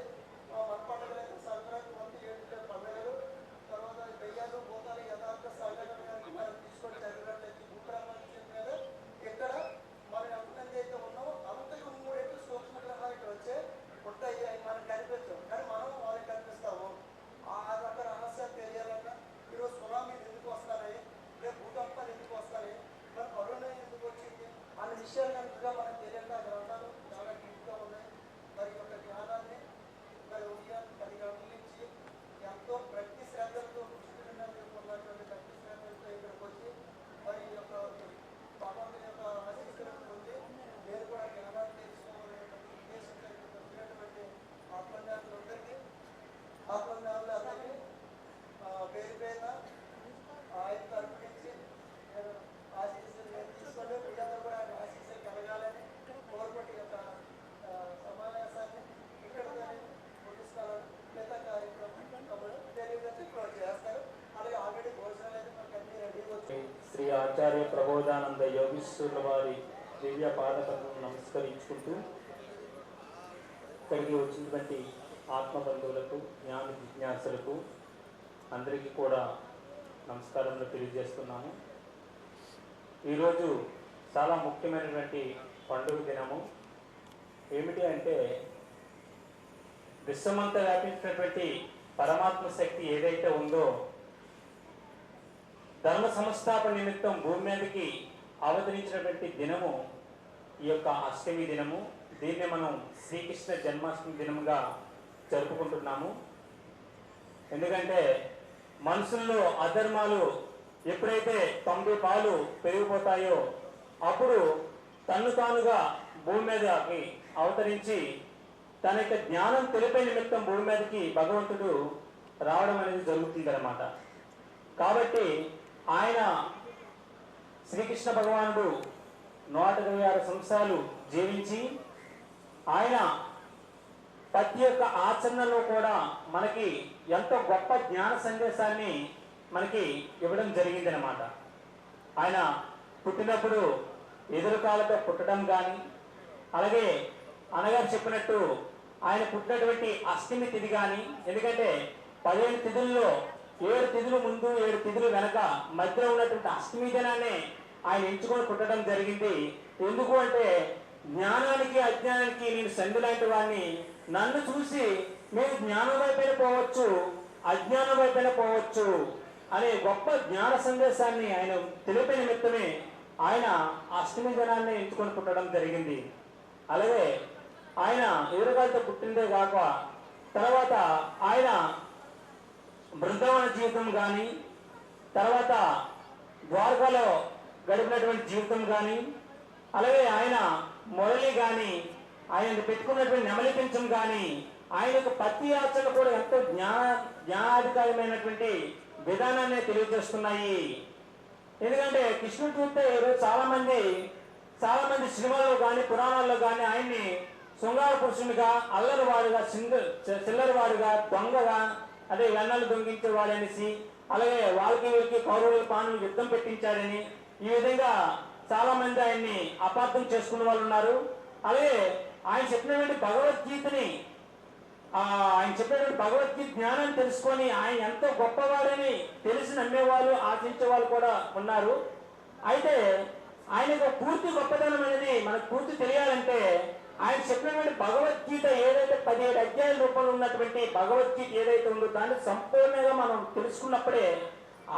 మన పండుగలు సంక్రాంతి వంటి 7 పండుగలు, తర్వాత దెయ్యాలు భూతాలు యథార్థ సంఘటనకి మనం తీసుకొని చదివినట్లయితే భూప్రపంచం మీద ఇక్కడ మనం ఎంతమంది అయితే ఉన్నామో అంతకు 3 రెట్లు సూక్ష్మ గ్రహాలు ఇక్కడ వచ్చే ఉంటాయి. అవి మనకు కనిపించవు, కానీ మనం వాళ్ళకి కనిపిస్తాము. ఆ రక రహస్యాలు తెలియాలన్నా ఈరోజు సునామీలు ఎందుకు వస్తాయి, రేపు భూకంపాలు ఎందుకు వస్తాయి, మరి కరోనా ఎందుకు వచ్చింది అనే విషయాలు కనుక మనకు తెలియక గ్రంథాలు చాలా డీప్గా ఉన్నాయి. మరి యొక్క జ్ఞానాన్ని మరి ఉదయం 10 గంటల నుంచి ఎంతో భక్తి శ్రద్ధలతో ఉన్నటువంటి భక్తి శ్రద్ధలతో ఇక్కడికి వచ్చి మరి ఈ యొక్క భగవంతుని యొక్క ఆశీస్సులను పొంది నేను కూడా జ్ఞానాన్ని తెలుసుకోవాలనేటువంటి ఉద్దేశంతో వచ్చినటువంటి ఆత్మజ్ఞానులందరికీ అందరికీ పేరు పేరున ఆయన తరపు నుంచి నేను ఆశీస్సులు తీసుకొని మీరందరూ కూడా ఆశీస్సులు కలగాలని కోరుకుంటే యొక్క సమావేశాన్ని ఇక్కడతో ముగిస్తాను. మిగతా కార్యక్రమం తెలియజేసి క్లోజ్ చేస్తారు. అలాగే ఆల్రెడీ భోజనాలు అయితే మనకు అన్ని రెడీ వచ్చాయి. శ్రీ ఆచార్య ప్రబోధానంద యోగీశ్వరుల వారి దివ్య పాదపద్మను నమస్కరించుకుంటూ ఇక్కడికి వచ్చినటువంటి ఆత్మబంధువులకు, జ్ఞాన జిజ్ఞాసులకు అందరికీ కూడా నమస్కారములు తెలియజేస్తున్నాను. ఈరోజు చాలా ముఖ్యమైనటువంటి పండుగ దినము. ఏమిటి అంటే విశ్వమంతా వ్యాపించినటువంటి పరమాత్మ శక్తి ఏదైతే ఉందో ధర్మ సంస్థాపన నిమిత్తం భూమి మీదకి అవతరించినటువంటి దినము ఈ యొక్క అష్టమి దినము. దీన్ని మనం శ్రీకృష్ణ జన్మాష్టమి దినముగా జరుపుకుంటున్నాము. ఎందుకంటే మనుషుల్లో అధర్మాలు ఎప్పుడైతే 90 పాలు పెరిగిపోతాయో అప్పుడు తన్ను తానుగా భూమి మీదకి అవతరించి తన యొక్క జ్ఞానం తెలిపే నిమిత్తం భూమి మీదకి భగవంతుడు రావడం అనేది జరుగుతుందన్నమాట. కాబట్టి ఆయన శ్రీకృష్ణ భగవానుడు 126 సంవత్సరాలు జీవించి ఆయన ప్రతి ఒక్క ఆచరణలో కూడా మనకి ఎంతో గొప్ప జ్ఞాన సందేశాన్ని మనకి ఇవ్వడం జరిగిందనమాట. ఆయన పుట్టినప్పుడు ఎదురుకాలతో పుట్టడం కానీ, అలాగే అన్నగారు చెప్పినట్టు ఆయన పుట్టినటువంటి అష్టమి తిథి కానీ, ఎందుకంటే 15 తిథుల్లో 7 తిథులు ముందు 7 తిథులు వెనక మధ్యలో ఉన్నటువంటి అష్టమి దినాన్ని ఆయన ఎంచుకొని పుట్టడం జరిగింది. ఎందుకు అంటే జ్ఞానానికి అజ్ఞానానికి నేను సంధి లాంటి వాడిని, నన్ను చూసి మీరు జ్ఞానం వైపైన పోవచ్చు, అజ్ఞానం వైపైన పోవచ్చు అనే గొప్ప జ్ఞాన సందేశాన్ని ఆయన తెలిపే నిమిత్తమే ఆయన అష్టమి దినాన్ని ఎంచుకొని పుట్టడం జరిగింది. అలాగే ఆయన ఎదురుగాలతో పుట్టిందే కాక తర్వాత ఆయన బృందావన జీవితం కానీ, తర్వాత ద్వారకాలో గడిపినటువంటి జీవితం కానీ, అలాగే ఆయన మురళి కానీ, ఆయన పెట్టుకున్నటువంటి నెమలి పింఛం కానీ, ఆయన యొక్క ప్రతి ఆచరణ కూడా ఎంతో జ్ఞానాధికారమైనటువంటి విధానాన్ని తెలియజేస్తున్నాయి. ఎందుకంటే కృష్ణుడు చూస్తే ఈరోజు చాలా మంది సినిమాల్లో కానీ పురాణాల్లో కానీ ఆయన్ని శృంగార పురుషునిగా, అల్లరివాడుగా, చిల్లరివాడుగా, దొంగగా, అదే వెన్నలు దొంగించేవాడు అనేసి, అలాగే వీళ్ళకి కౌరవుల పాను యుద్ధం పెట్టించాడని ఈ విధంగా చాలా మంది ఆయన్ని అపార్థం చేసుకునే వాళ్ళు ఉన్నారు. అలాగే ఆయన చెప్పినటువంటి భగవద్గీత జ్ఞానాన్ని తెలుసుకొని ఆయన ఎంతో గొప్పవాడని తెలిసి నమ్మేవాళ్ళు, ఆశించే వాళ్ళు కూడా ఉన్నారు. అయితే ఆయన పూర్తి గొప్పతనం అనేది మనకు పూర్తి తెలియాలంటే ఆయన చెప్పినటువంటి భగవద్గీత ఏదైతే 17 అధ్యాయాల రూపంలో ఉన్నటువంటి భగవద్గీత ఏదైతే ఉందో దాన్ని సంపూర్ణంగా మనం తెలుసుకున్నప్పుడే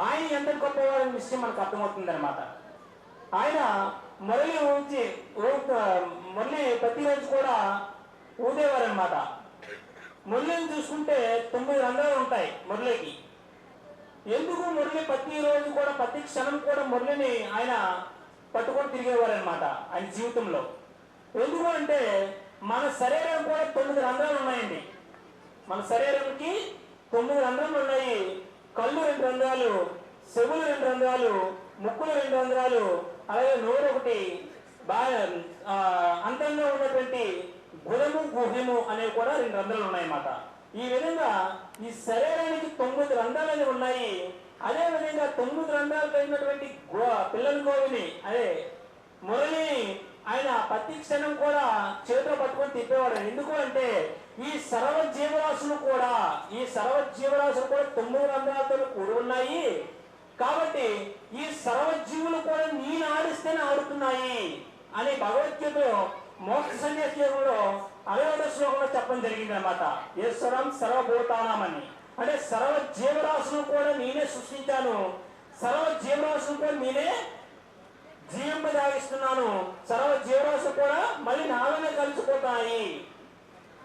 ఆయన ఎంత గొప్పవాడని విషయం మనకు అర్థమవుతుంది అనమాట. ఆయన మురళి ప్రతిరోజు కూడా ఊదేవారు అనమాట. మురళిని చూసుకుంటే 9 రంధ్రాలు ఉంటాయి మురళికి. ఎందుకు మురళి ప్రతిరోజు కూడా ప్రతి క్షణం కూడా మురళిని ఆయన పట్టుకొని తిరిగేవారు అనమాట ఆయన జీవితంలో. ఎందుకు అంటే మన శరీరం కూడా 9 రంధ్రాలు ఉన్నాయండి. మన శరీరంకి 9 రంధ్రాలు ఉన్నాయి. కళ్ళు 2 రంధ్రాలు, చెవులు 2 రంధ్రాలు, ముక్కులు 2 రంధ్రాలు, అలాగే నోరు ఒకటి, బాగా అంతంగా ఉన్నటువంటి గురము గుహ్యము అనేవి కూడా 2 రంధ్రాలు ఉన్నాయన్నమాట. ఈ విధంగా ఈ శరీరానికి 9 రంధ్రాలు అనేవి ఉన్నాయి. అదే విధంగా 9 రంధ్రాలు కలిగినటువంటి పిల్లల గోవిని అదే మురళిని ఆయన ప్రతి క్షణం కూడా చేతిలో పట్టుకొని తిప్పేవాడు. ఎందుకు అంటే ఈ సర్వ జీవరాశులు కూడా 9 రంధ్రాలతో కూడి ఉన్నాయి కాబట్టి ఈ సర్వ జీవులు కూడా నేను ఆడిస్తేనే ఆడుతున్నాయి అని భగవద్గీతలో మోక్ష సన్యాసంలో 60వ శ్లోకంలో చెప్పడం జరిగింది అనమాట. ఈశ్వరం సర్వభూతానామని అంటే సర్వ జీవరాశులు కూడా నేనే సృష్టించాను, సర్వ జీవరాశులు కూడా నేనే జీవింపజాగిస్తున్నాను, సర్వ జీవరాశులు కూడా మళ్ళీ నాలోనే కలిసిపోతాయి.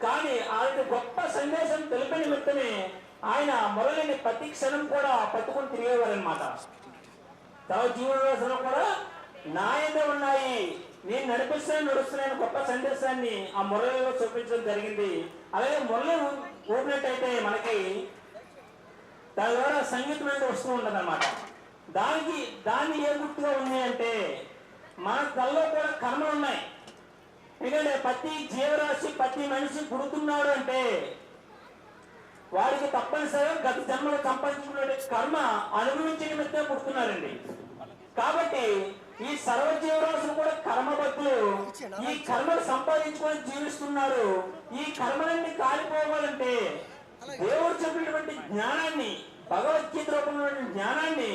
కానీ ఆయన గొప్ప సందేశం తెలిపే నిమిత్తమే ఆయన మురళిని ప్రతి క్షణం కూడా పట్టుకుని తిరిగేవారు అనమాట. సర్వ జీవరాశులు కూడా నా మీద ఉన్నాయి, నేను నడుస్తున్నాను గొప్ప సందేశాన్ని ఆ మురళిలో చూపించడం జరిగింది. అలాగే మురళి ఊపినట్టయితే మనకి దాని ద్వారా సంగీతం అనేది వస్తూ ఉంటుంది అనమాట. దాన్ని ఏ గుర్తుగా ఉంది అంటే మన తల్లో కూడా కర్మలు ఉన్నాయి. ఎందుకంటే ప్రతి జీవరాశి ప్రతి మనిషి పుడుతున్నాడు అంటే వారికి తప్పనిసరిగా గత జన్మలో సంపాదించుకునే కర్మ అనుభవించే నిమిత్తం పుడుతున్నారండి. కాబట్టి ఈ సర్వ జీవరాశులు కూడా కర్మబద్ధులు, ఈ కర్మను సంపాదించుకొని జీవిస్తున్నారు. ఈ కర్మలన్నీ కాలిపోవాలంటే దేవుడు చెప్పినటువంటి జ్ఞానాన్ని, భగవద్గీత రూపంలో జ్ఞానాన్ని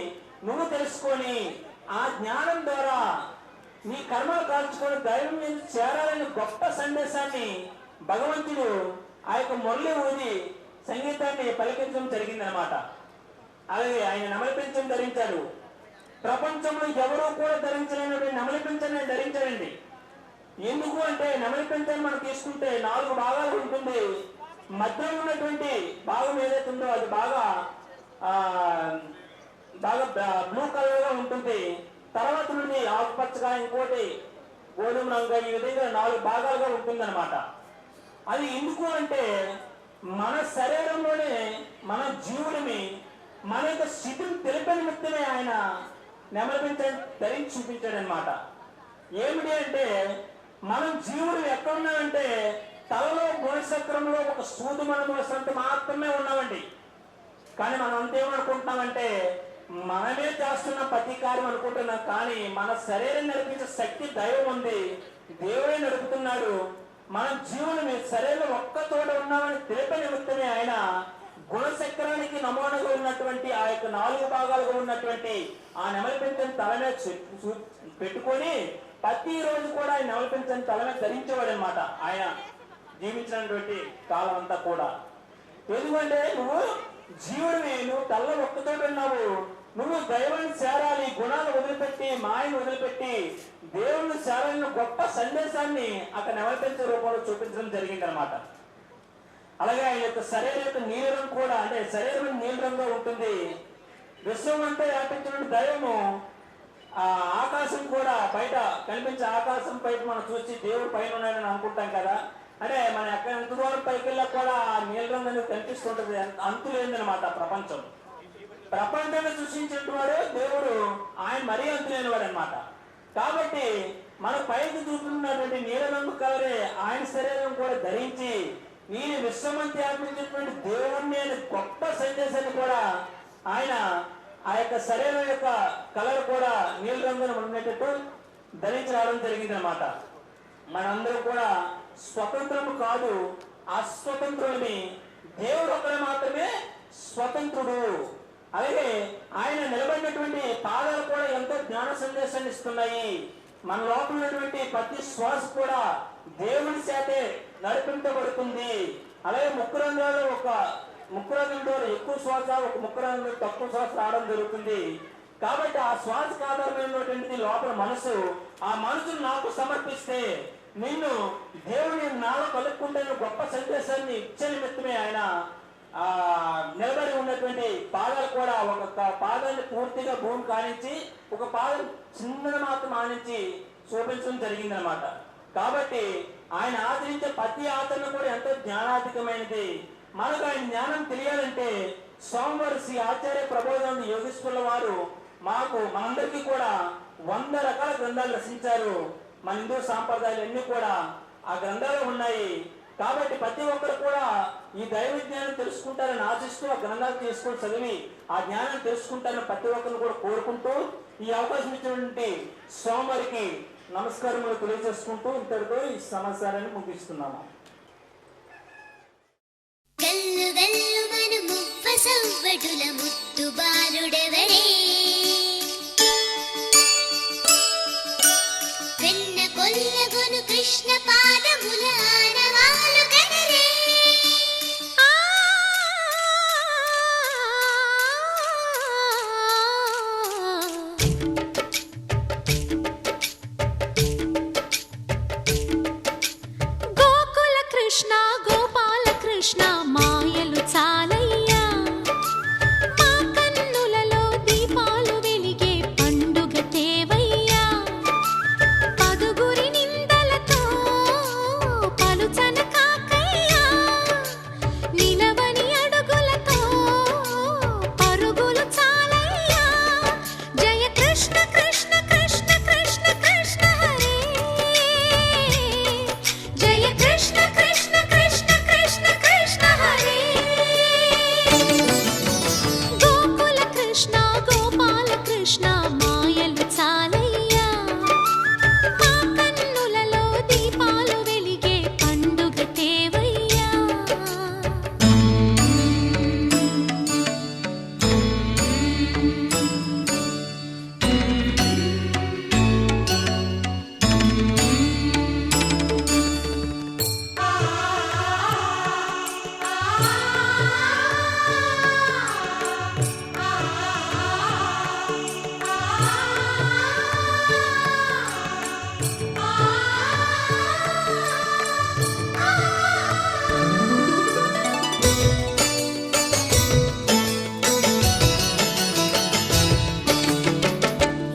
నువ్వు తెలుసుకొని ఆ జ్ఞానం ద్వారా నీ కర్మలు కాల్చుకొని దైవం మీద చేరాలని గొప్ప సందేశాన్ని భగవంతుడు ఆ యొక్క మురళి ఊది సంగీతాన్ని పలికించడం జరిగిందనమాట. అలాగే ఆయన నెమలి పింఛం ధరించాడు. ప్రపంచంలో ఎవరూ కూడా ధరించలేనటువంటి నెమలి పింఛాన్ని ధరించాడండి. ఎందుకు అంటే నెమలి పింఛాన్ని మనం తీసుకుంటే 4 భాగాలు ఉంటుంది. మధ్యలో ఉన్నటువంటి భాగం ఏదైతే ఉందో అది బాగా బ్లూ కలర్ గా ఉంటుంది. తర్వాత నుండి ఆకుపచ్చగా, ఇంకోటి గోధుమ రంగుగా, ఈ విధంగా 4 భాగాలుగా ఉంటుంది అనమాట. అది ఎందుకు అంటే మన శరీరంలోనే మన జీవుడిని మన యొక్క స్థితిని తెలిపే నిమిత్తమే ఆయన నెమలిపించడం ధరించి చూపించాడు అనమాట. ఏమిటి అంటే మనం జీవుడు ఎక్కడ ఉన్నామంటే తలలో గుణచక్రంలో ఒక సూది మనం మోసినంత మాత్రమే ఉన్నామండి. కానీ మనం అంతేమనుకుంటున్నామంటే మనమే చేస్తున్న ప్రతి కార్యం అనుకుంటున్నాం. కానీ మన శరీరం నడిపించే శక్తి దైవం ఉంది, దేవుడే నడుపుతున్నాడు. మన జీవుని శరీరంలో ఒక్క తోట ఉన్నామని తెలిపే నిమిత్తమే ఆయన గుణచక్రానికి నమూనాగా ఉన్నటువంటి ఆ యొక్క 4 భాగాలుగా ఉన్నటువంటి ఆ నెమలి పింఛను తల మీద పెట్టుకొని ప్రతిరోజు కూడా ఆయన నెమలి పింఛను తల మీద ధరించేవాడు అనమాట ఆయన జీవించినటువంటి కాలం అంతా కూడా. ఎందుకంటే నువ్వు జీవుడిని, నువ్వు తల్ల ఒక్కతోటి ఉన్నావు, నువ్వు దైవాన్ని చేరాలి, గుణాలు వదిలిపెట్టి మాయను వదిలిపెట్టి దేవుణ్ణి చేరాలని గొప్ప సందేశాన్ని అక్కడ నెమలిపించే రూపంలో చూపించడం జరిగింది అనమాట. అలాగే ఆయన యొక్క శరీరం యొక్క నీలం కూడా, అంటే శరీరం నీలంగా ఉంటుంది. విశ్వం అంటే వ్యాపించిన దైవము ఆ ఆకాశం కూడా, బయట కనిపించే ఆకాశం బయట మనం చూసి దేవుడు పైన ఉన్నాడని అనుకుంటాం కదా. అంటే మన ఎక్కడ ఎంత దూరం పైకి వెళ్ళా కూడా ఆ నీలం అనేది కనిపిస్తుంటది. అంతు లేదనమాట ప్రపంచం. ప్రపంచాన్ని సృష్టించిన వాడు దేవుడు, ఆయన మరీ అంతు లేనివాడు అనమాట. కాబట్టి మన పైకి చూపుతున్నటువంటి నీలరంగు కలరే ఆయన శరీరం కూడా ధరించి నేను విశ్వమంతి వ్యాపించినటువంటి దేవుణ్ణి అనే గొప్ప సందేశాన్ని కూడా ఆయన ఆ యొక్క శరీరం యొక్క కలర్ కూడా నీల రంగును ఉండేటట్టు ధరించి రావడం జరిగింది అనమాట. మనందరూ కూడా స్వతంత్రము కాదు, అస్వతంత్రులని. దేవుడు ఒక్కడే మాత్రమే స్వతంత్రుడు. అలాగే ఆయన నిలబడినటువంటి పాదాలు కూడా ఎంతో జ్ఞాన సందేశాన్ని ఇస్తున్నాయి. మన లోపల ఉన్నటువంటి ప్రతి శ్వాస కూడా దేవుని చేతే నడిపించబడుతుంది. అలాగే ముక్కు రంధ్రాలు ఎక్కువ శ్వాస, ఒక ముక్కు రంధ్రాలు తక్కువ శ్వాస రావడం జరుగుతుంది. కాబట్టి ఆ శ్వాసకు ఆధారమైనటువంటి లోపల మనసు, ఆ మనసును నాకు సమర్పిస్తే నిన్ను దేవుని నాలో కలుపుకుంటే గొప్ప సందేశాన్ని ఇచ్చే నిమిత్తమే ఆయన నిలబడి ఉన్నటువంటి పాదాలు కూడా ఒక పాదాన్ని పూర్తిగా భూమి కానించి ఒక పాదం చిన్నది మాత్రం ఆనించి చూపించడం జరిగిందనమాట. కాబట్టి ఆయన ఆచరించే ప్రతి ఆచరణ కూడా ఎంతో జ్ఞానాధికమైనది. మనకు ఆయన జ్ఞానం తెలియాలంటే స్వామివారి శ్రీ ఆచార్య ప్రబోధానంద యోగేశ్వరుల వారు మనందరికీ కూడా 100 రకాల గ్రంథాలు రచించారు. మన హిందూ సాంప్రదాయాలు అన్ని కూడా ఆ గ్రంథాలు ఉన్నాయి. కాబట్టి ప్రతి ఒక్కరు కూడా ఈ దైవ జ్ఞానం తెలుసుకుంటారని ఆశిస్తూ ఆ గ్రంథాలు తీసుకొని చదివి ఆ జ్ఞానం తెలుసుకుంటారని ప్రతి ఒక్కరిని కూడా కోరుకుంటూ ఈ అవకాశం ఇచ్చినటువంటి స్వామివారికి నమస్కారములు తెలియజేసుకుంటూ ఇంతటితో ఈ సమాచారాన్ని ముగిస్తున్నాము. గల్లు గల్లు మను మువ్వ సవ్వడుల ముత్తు బాలుడెవరే వెన్న కొల్లగొను కృష్ణ పాదముల ఆనవాలు కనరే గోకుల కృష్ణ గోపాల కృష్ణ మాయలు చాలయ్యా మా కన్నులలో దీపాలు వెలిగే పండుగ తేవయ్యా పదుగురి నిందలతో పలుచన కాకయ్యా నిలవని అడుగులతో పరుగులు చాలయ్యా జయ కృష్ణ కృష్ణ కృష్ణ కృష్ణ కృష్ణ హరే జయ కృష్ణ కృష్ణ కృష్ణ కృష్ణ కృష్ణ హరే గోకుల కృష్ణ గోపాల కృష్ణ మాయలు చాలయ్యా మా కన్నులలో దీపాలు వెలిగే పండుగ తేవయ్యా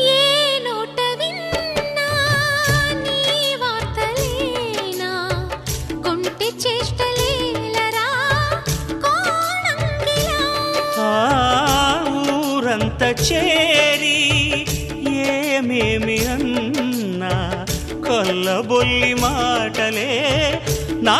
ఏ నోట విన్నా నీ వార్తలేనా కొంటె చేష్టలేలరా కోణంగిలా ఆ ఊరంతా చేరి ఏమేమి అన్నా కొల్లబొల్లి మాటలే నా